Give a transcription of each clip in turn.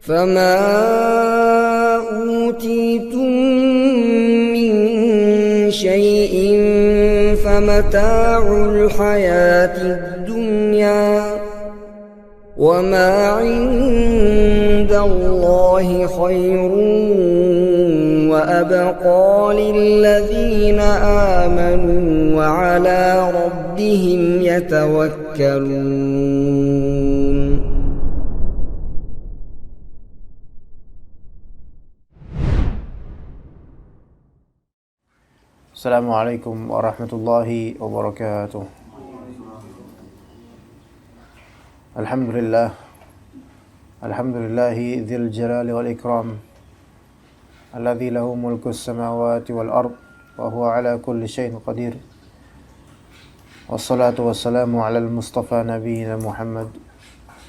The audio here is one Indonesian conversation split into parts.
فما أوتيتم من شيء فمتاع الحياة الدنيا وما عند الله خير وأبقى للذين آمنوا وعلى ربهم يتوكلون. Assalamualaikum warahmatullahi wabarakatuh. Alhamdulillahi dzil jalali wal ikram alladzi lahu mulkus samawati wal ard wa huwa ala kulli syai'in qadir. Wassalatu wassalamu ala al-mustafa nabiyyina Muhammad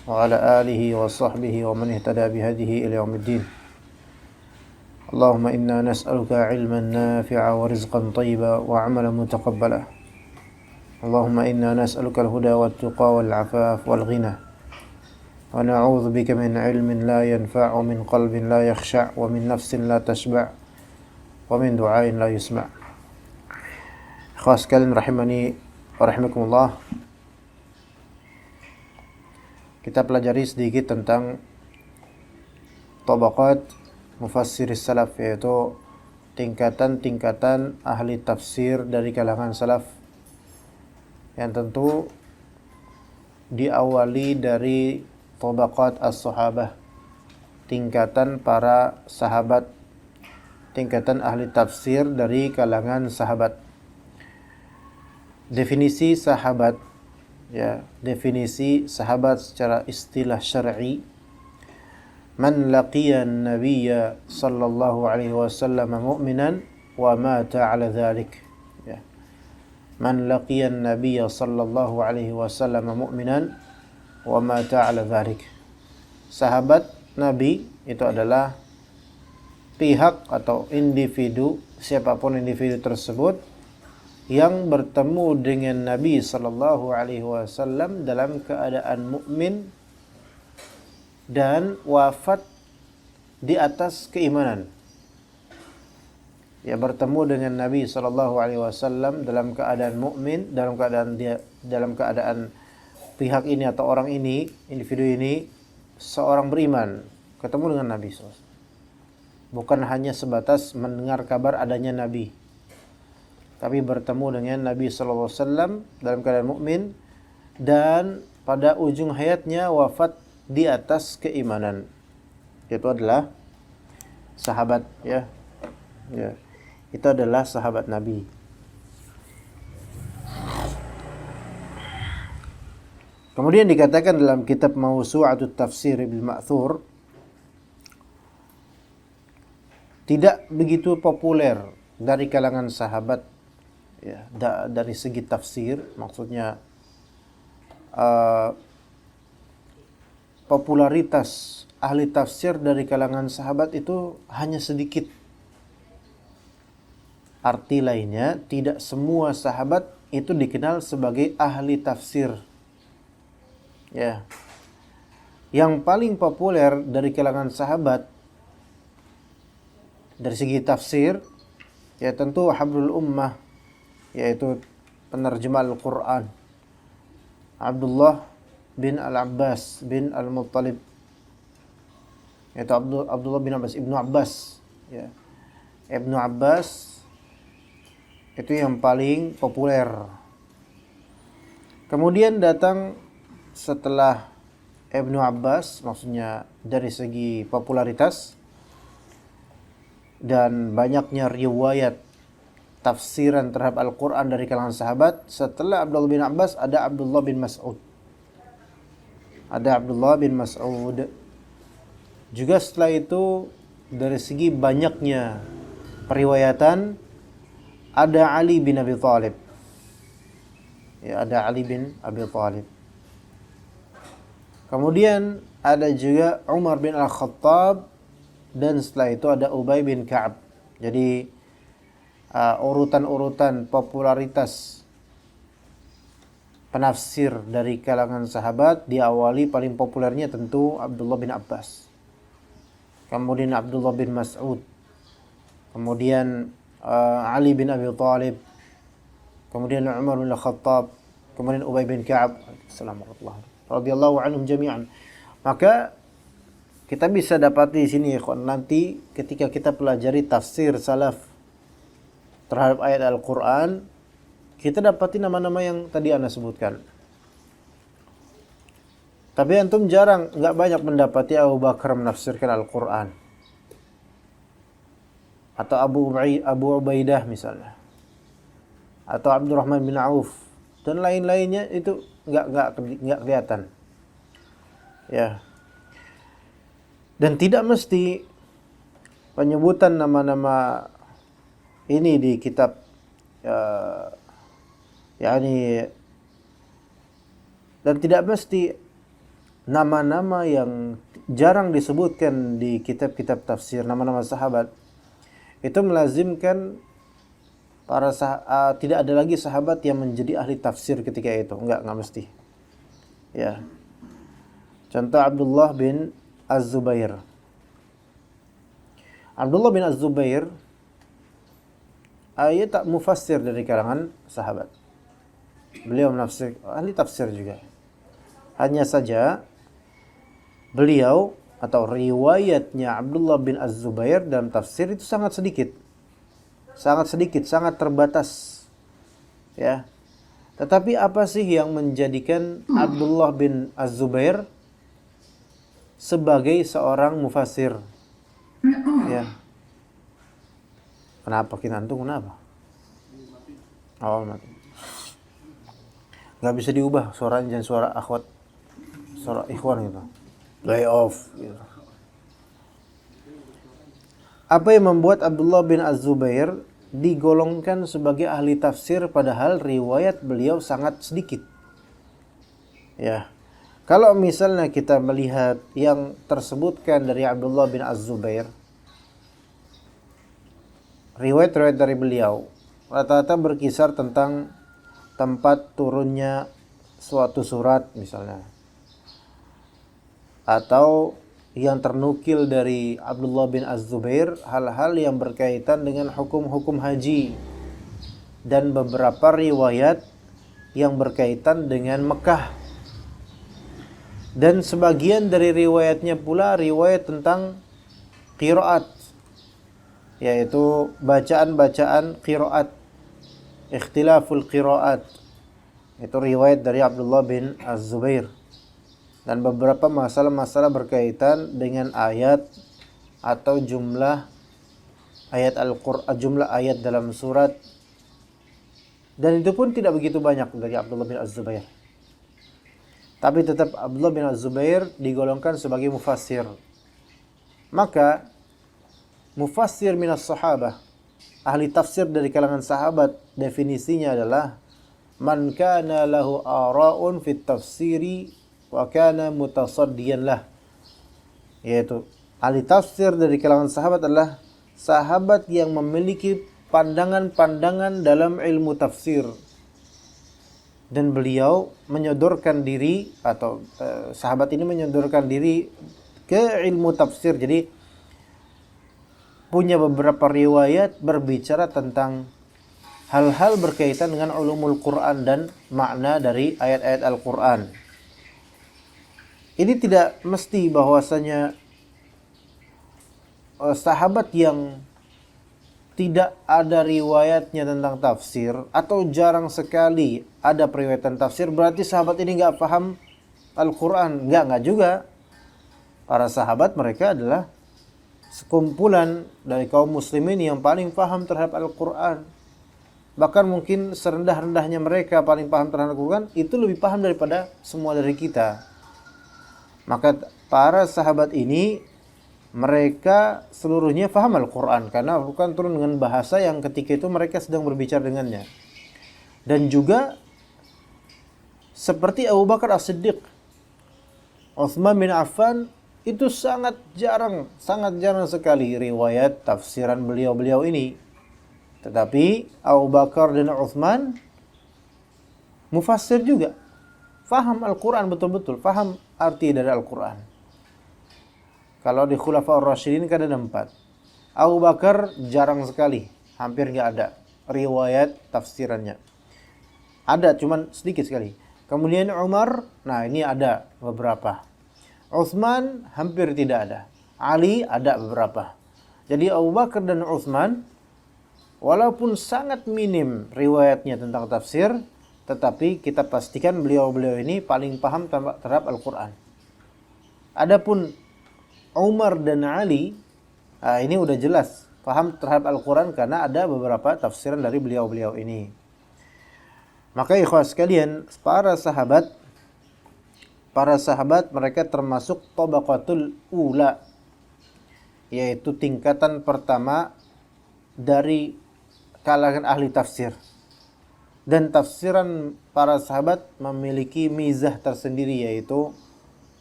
wa ala alihi wa sahbihi wa man ihtada bihadihi ila yaumiddin. Allahumma inna nas'aluka ilman nafi'a wa rizqan tayyiba wa 'amalan mutaqabbala. Allahumma inna nas'aluka al-huda wat-tuqa wal-'afaf wal-ghina. Wa na'udzu bika min 'ilmin la yanfa'u, min qalbin la yakhsha', wa min nafsin la tashba', wa min du'ain la yusma'. Ikhwas sekalian rahimani wa rahimakumullah. Kita pelajari sedikit tentang tabaqat mufassiris salaf, yaitu tingkatan-tingkatan ahli tafsir dari kalangan salaf, yang tentu diawali dari tabaqat as-sahabah, tingkatan para sahabat, tingkatan ahli tafsir dari kalangan sahabat. Definisi sahabat, ya, definisi sahabat secara istilah syar'i: man laqiyan nabiyya sallallahu alaihi wasallam mu'minan wa mata ala dhalik. Ya. Man laqiyan nabiyya sallallahu alaihi wasallam mu'minan wa mata ala dhalik. Sahabat Nabi itu adalah pihak atau individu, siapapun individu tersebut yang bertemu dengan Nabi sallallahu alaihi wasallam dalam keadaan mukmin dan wafat di atas keimanan. Ya, bertemu dengan Nabi sallallahu alaihi wasallam dalam keadaan mukmin, dalam keadaan pihak ini atau orang ini, individu ini seorang beriman, ketemu dengan Nabi SAW. Bukan hanya sebatas mendengar kabar adanya Nabi, tapi bertemu dengan Nabi sallallahu alaihi wasallam dalam keadaan mukmin dan pada ujung hayatnya wafat di atas keimanan. Itu adalah sahabat, ya. Ya. Itu adalah sahabat Nabi. Kemudian dikatakan dalam kitab Mawsu'atut Tafsir bil Ma'thur, tidak begitu populer dari kalangan sahabat, ya, dari segi tafsir, maksudnya popularitas ahli tafsir dari kalangan sahabat itu hanya sedikit. Arti lainnya, tidak semua sahabat itu dikenal sebagai ahli tafsir. Ya. Yang paling populer dari kalangan sahabat dari segi tafsir, ya tentu habrul ummah, yaitu penerjemah Al-Quran, Abdullah bin Al-Abbas bin Al-Muttalib, yaitu Abdullah bin Abbas, Ibnu Abbas, ya. Ibnu Abbas itu yang paling populer. Kemudian datang setelah Ibnu Abbas, maksudnya dari segi popularitas dan banyaknya riwayat tafsiran terhadap Al-Quran dari kalangan sahabat, setelah Abdullah bin Abbas ada Abdullah bin Mas'ud. Ada Abdullah bin Mas'ud. Juga setelah itu dari segi banyaknya periwayatan ada Ali bin Abi Thalib. Ya, ada Ali bin Abi Thalib. Kemudian ada juga Umar bin Al-Khattab, dan setelah itu ada Ubay bin Ka'ab. Jadi urutan-urutan popularitas penafsir dari kalangan sahabat diawali paling populernya tentu Abdullah bin Abbas. kemudian Abdullah bin Mas'ud, kemudian Ali bin Abi Thalib, kemudian Umar bin Khattab, kemudian Ubay bin Ka'ab, radhiyallahu anhum jami'an. Maka kita bisa dapati di sini ikhwan, nanti ketika kita pelajari tafsir salaf terhadap ayat Al-Qur'an, kita dapati nama-nama yang tadi Anda sebutkan. Tapi antum nggak banyak mendapati Abu Bakar menafsirkan Al-Qur'an. Atau Abu Ubaidah misalnya. Atau Abdurrahman bin Auf dan lain-lainnya, itu nggak kelihatan. Ya. Dan tidak mesti penyebutan nama-nama ini di kitab dan tidak mesti nama-nama yang jarang disebutkan di kitab-kitab tafsir, nama-nama sahabat, itu melazimkan tidak ada lagi sahabat yang menjadi ahli tafsir ketika itu. Enggak mesti. Ya. Contoh Abdullah bin Az-Zubair. Abdullah bin Az-Zubair tak mufassir dari kalangan sahabat. Beliau menafsir, ahli tafsir juga. Hanya saja beliau atau riwayatnya Abdullah bin Az-Zubair dalam tafsir itu sangat sedikit, sangat terbatas. Ya. Tetapi apa sih yang menjadikan Abdullah bin Az-Zubair sebagai seorang mufassir? Ya. Kenapa kinantung? Kenapa? Oh, mati. Nggak bisa diubah suaranya, jangan suara akhwat, suara ikhwan gitu. Lay off gitu. Apa yang membuat Abdullah bin Az-Zubair digolongkan sebagai ahli tafsir padahal riwayat beliau sangat sedikit? Ya. Kalau misalnya kita melihat yang tersebutkan dari Abdullah bin Az-Zubair, riwayat-riwayat dari beliau rata-rata berkisar tentang tempat turunnya suatu surat misalnya, atau yang ternukil dari Abdullah bin Az-Zubair hal-hal yang berkaitan dengan hukum-hukum haji, dan beberapa riwayat yang berkaitan dengan Mekah, dan sebagian dari riwayatnya pula riwayat tentang qiraat, yaitu bacaan-bacaan qiraat, ikhtilaful qiraat. Itu riwayat dari Abdullah bin Az-Zubair. Dan beberapa masalah-masalah berkaitan dengan ayat atau jumlah ayat Al-Qur'an, jumlah ayat dalam surat. Dan itu pun tidak begitu banyak dari Abdullah bin Az-Zubair. Tapi tetap Abdullah bin Az-Zubair digolongkan sebagai mufassir. Maka mufassir minas sahabah, ahli tafsir dari kalangan sahabat, definisinya adalah man kana lahu ara'un fit tafsiri wa kana mutasaddiyan lah. Yaitu ahli tafsir dari kalangan sahabat adalah sahabat yang memiliki pandangan-pandangan dalam ilmu tafsir, dan beliau menyodorkan diri, atau sahabat ini menyodorkan diri ke ilmu tafsir. Jadi punya beberapa riwayat berbicara tentang hal-hal berkaitan dengan ulumul Quran dan makna dari ayat-ayat Al-Quran. Ini tidak mesti bahwasanya sahabat yang tidak ada riwayatnya tentang tafsir, atau jarang sekali ada periwayatan tafsir, berarti sahabat ini nggak paham Al-Quran. Nggak juga. Para sahabat mereka adalah sekumpulan dari kaum muslimin yang paling paham terhadap Al-Quran. Bahkan mungkin serendah-rendahnya mereka paling paham terhadap Al-Quran, itu lebih paham daripada semua dari kita. Maka para sahabat ini, mereka seluruhnya paham Al-Quran, karena Al-Quran turun dengan bahasa yang ketika itu mereka sedang berbicara dengannya. Dan juga seperti Abu Bakar As-Siddiq, Utsman bin Affan, itu sangat jarang sekali riwayat tafsiran beliau-beliau ini. Tetapi Abu Bakar dan Utsman mufassir juga, faham Al-Quran betul-betul, faham arti dari Al-Quran. Kalau di Khulafaur Rasyidin kan ada 4. Abu Bakar jarang sekali, hampir nggak ada riwayat tafsirannya. Ada, cuman sedikit sekali. Kemudian Umar, nah ini ada beberapa. Utsman hampir tidak ada. Ali ada beberapa. Jadi Abu Bakar dan Utsman walaupun sangat minim riwayatnya tentang tafsir, tetapi kita pastikan beliau-beliau ini paling paham terhadap Al-Quran. Adapun Umar dan Ali, ini udah jelas paham terhadap Al-Quran karena ada beberapa tafsiran dari beliau-beliau ini. Maka ikhwas sekalian, para sahabat mereka termasuk tabaqatul ula, yaitu tingkatan pertama dari kalangan ahli tafsir. Dan tafsiran para sahabat memiliki mizah tersendiri, yaitu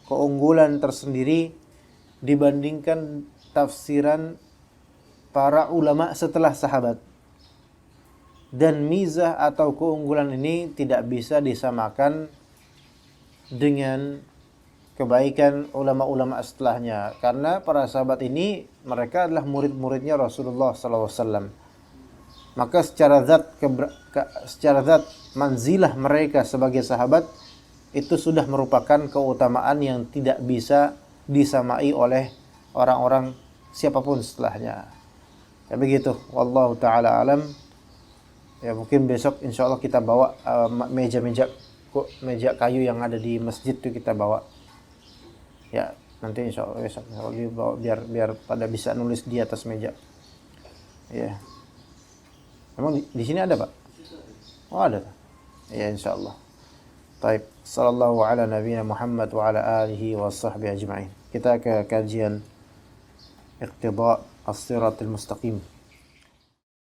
keunggulan tersendiri dibandingkan tafsiran para ulama setelah sahabat. Dan mizah atau keunggulan ini tidak bisa disamakan dengan kebaikan ulama-ulama setelahnya, karena para sahabat ini mereka adalah murid-muridnya Rasulullah SAW. Maka secara zat manzilah mereka sebagai sahabat itu sudah merupakan keutamaan yang tidak bisa disamai oleh orang-orang siapapun setelahnya. Ya begitu, wallahu taala alam. Ya mungkin besok insyaallah kita bawa meja kayu yang ada di masjid itu kita bawa. Ya, nanti insyaallah besok dibawa biar pada bisa nulis di atas meja. Ya. Emang di sini ada, Pak? Oh, ada. Ya, insyaallah. Baik, sallallahu ala nabiyina Muhammad wa ala alihi wa sahbihi ajma'in. Kita ke kajian Iqtida' as-siratal mustaqim.